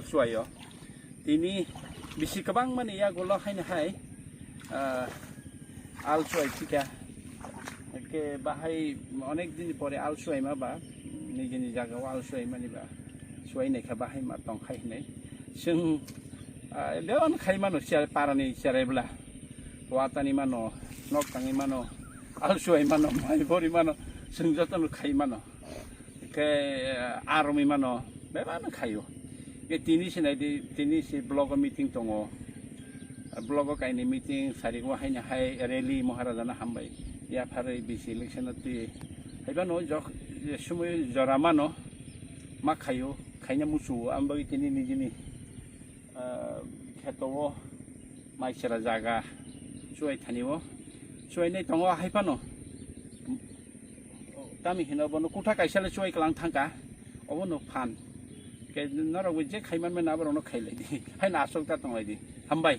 Alchuya ini bisi kebang mana Yagulo hai Alchuya Kha ke bahai onek din pore Alchuya ma ba ni jaga Alchuya mani ba suai ne kha bahai ma tong khai ne sung leon khai mano sia parani serebla watani mano nok tangi mano Alchuya mano mai bori mano sung joton khai mano ke army mano bebana khayo ke tini si blog meeting tongo blog kaini meeting sariwa haina hai rally maharajana hambai ya phare bisi election ati haibano jok sumoi joramano ma khayo khaina musu ambai tini nijini kheto maisara jaga suai thaniwo suai nei tongo haipano kami hina bono kuta kaisale suai klang thangka obono phan ke nara wije khaiman me nabar ono khailai di hai na asok ta tongai di hambai